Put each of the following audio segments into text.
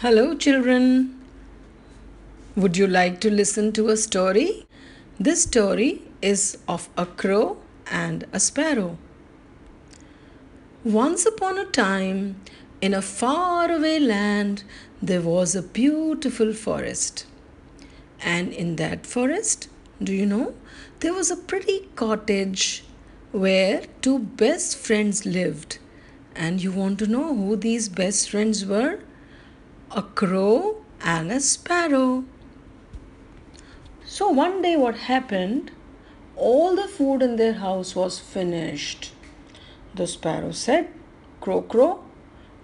Hello, children. Would you like to listen to a story? This story is of a crow and a sparrow. Once upon a time, in a faraway land, there was a beautiful forest. And in that forest, do you know, there was a pretty cottage where two best friends lived. And you want to know who these best friends were? A crow and a sparrow. So one day, what happened? All the food in their house was finished. The sparrow said, Crow, crow,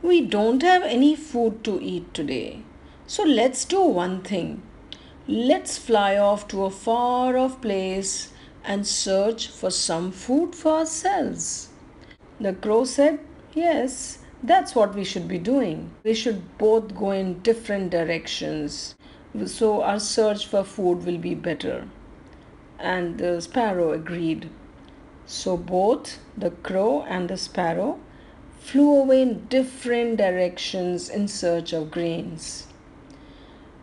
we don't have any food to eat today. So let's do one thing. Let's fly off to a far off place and search for some food for ourselves. The crow said, Yes, that's what we should be doing. We should both go in different directions so our search for food will be better. And the sparrow agreed. So both the crow and the sparrow flew away in different directions in search of grains.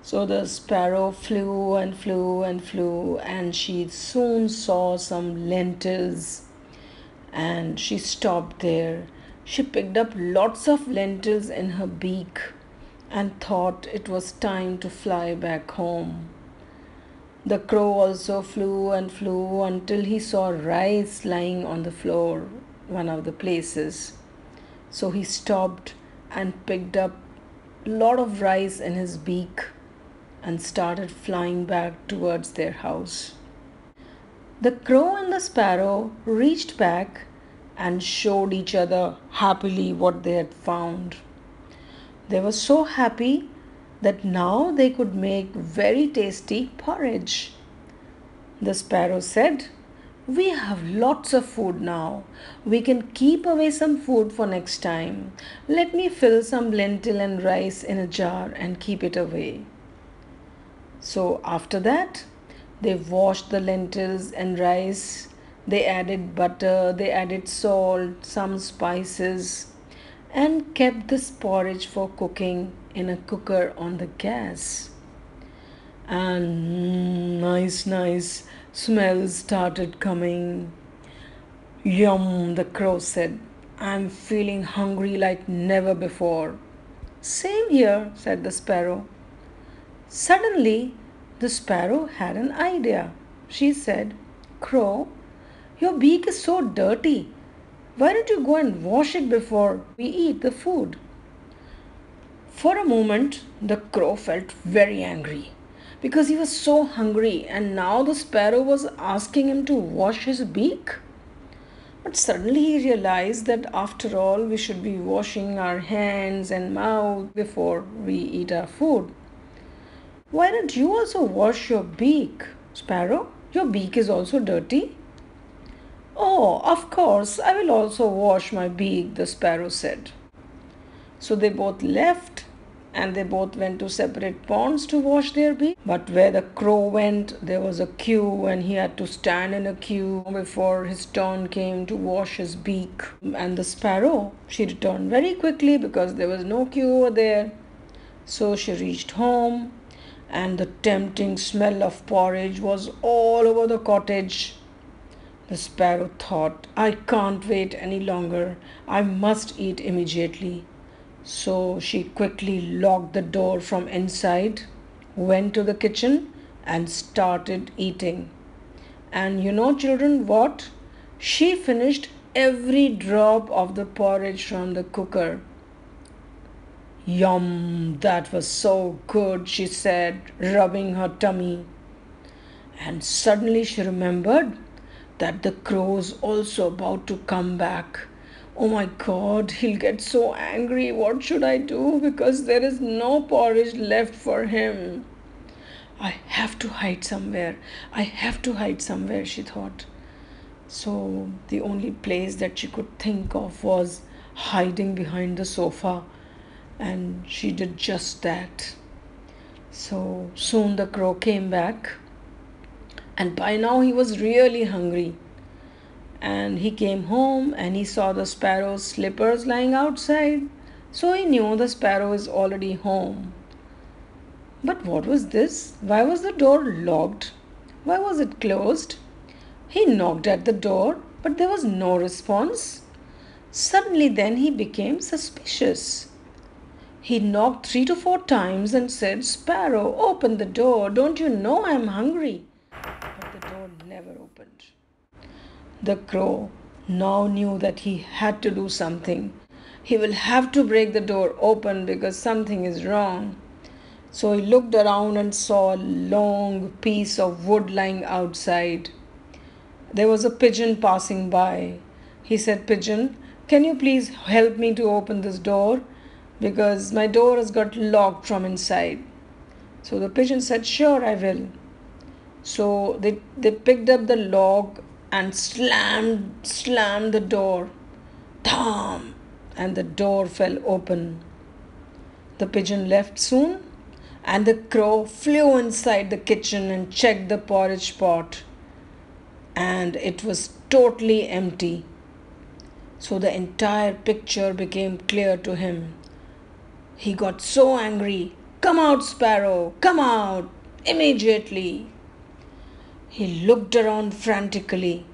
So the sparrow flew and flew and flew, and she soon saw some lentils and she stopped there. She picked up lots of lentils in her beak and thought it was time to fly back home. The crow also flew and flew until he saw rice lying on the floor, one of the places. So he stopped and picked up a lot of rice in his beak and started flying back towards their house. The crow and the sparrow reached back and showed each other happily what they had found. They were so happy that now they could make very tasty porridge. The sparrow said, We have lots of food now. We can keep away some food for next time. Let me fill some lentil and rice in a jar and keep it away. So after that, they washed the lentils and rice. They added butter, they added salt, some spices, and kept this porridge for cooking in a cooker on the gas. And nice smells started coming. Yum, the crow said. I'm feeling hungry like never before. Same here, said the sparrow. Suddenly, the sparrow had an idea. She said, Crow, your beak is so dirty. Why don't you go and wash it before we eat the food? For a moment, the crow felt very angry because he was so hungry and now the sparrow was asking him to wash his beak. But suddenly he realized that after all, we should be washing our hands and mouth before we eat our food. Why don't you also wash your beak, sparrow? Your beak is also dirty. Oh, of course, I will also wash my beak, the sparrow said. So they both left and they both went to separate ponds to wash their beak. But where the crow went, there was a queue and he had to stand in a queue before his turn came to wash his beak. And the sparrow, she returned very quickly because there was no queue over there. So she reached home and the tempting smell of porridge was all over the cottage. The sparrow thought, I can't wait any longer. I must eat immediately. So she quickly locked the door from inside, went to the kitchen, and started eating. And you know, children, what? She finished every drop of the porridge from the cooker. Yum, that was so good, she said, rubbing her tummy. And suddenly she remembered that the crow is also about to come back. Oh my God, he'll get so angry. What should I do? Because there is no porridge left for him. I have to hide somewhere. I have to hide somewhere, she thought. So the only place that she could think of was hiding behind the sofa. And she did just that. So soon the crow came back. And by now he was really hungry. And he came home and he saw the sparrow's slippers lying outside. So he knew the sparrow is already home. But what was this? Why was the door locked? Why was it closed? He knocked at the door, but there was no response. Suddenly, then he became suspicious. He knocked 3 to 4 times and said, Sparrow, open the door. Don't you know I'm hungry? But the door never opened. The crow now knew that he had to do something. He will have to break the door open because something is wrong. So he looked around and saw a long piece of wood lying outside. There was a pigeon passing by. He said, Pigeon, can you please help me to open this door? Because my door has got locked from inside. So the pigeon said, Sure, I will. So they picked up the log and slammed the door. Dham! And the door fell open. The pigeon left soon, and the crow flew inside the kitchen and checked the porridge pot. And it was totally empty. So the entire picture became clear to him. He got so angry. Come out, Sparrow! Come out! Immediately! He looked around frantically.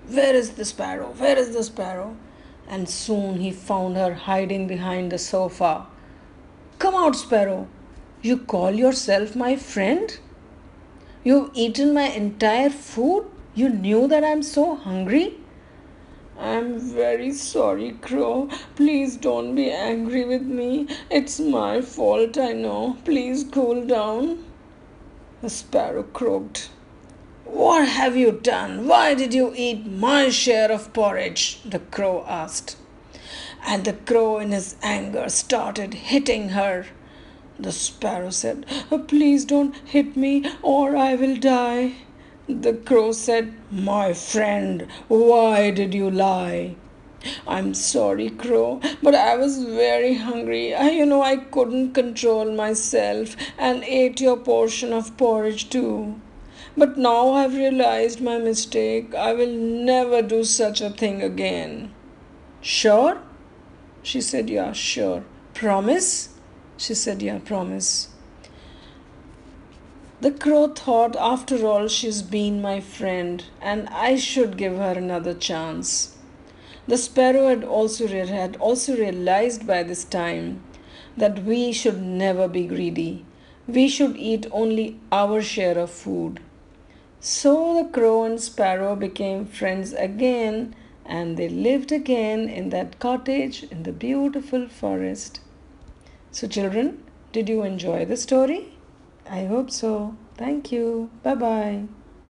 Where is the sparrow? Where is the sparrow? And soon he found her hiding behind the sofa. Come out, Sparrow! You call yourself my friend? You've eaten my entire food? You knew that I'm so hungry? I'm very sorry, Crow. Please don't be angry with me. It's my fault, I know. Please cool down. The sparrow croaked. What have you done? Why did you eat my share of porridge? The crow asked. And the crow, in his anger, started hitting her. The sparrow said, Please don't hit me or I will die. The crow said, My friend, why did you lie? I'm sorry, Crow, but I was very hungry. I couldn't control myself and ate your portion of porridge too. But now I've realized my mistake. I will never do such a thing again. Sure? She said, Yeah, sure. Promise? She said, Yeah, promise. The crow thought, after all, she's been my friend, and I should give her another chance. The sparrow had also realized by this time that we should never be greedy. We should eat only our share of food. So the crow and sparrow became friends again, and they lived again in that cottage in the beautiful forest. So, children, did you enjoy the story? I hope so. Thank you. Bye bye.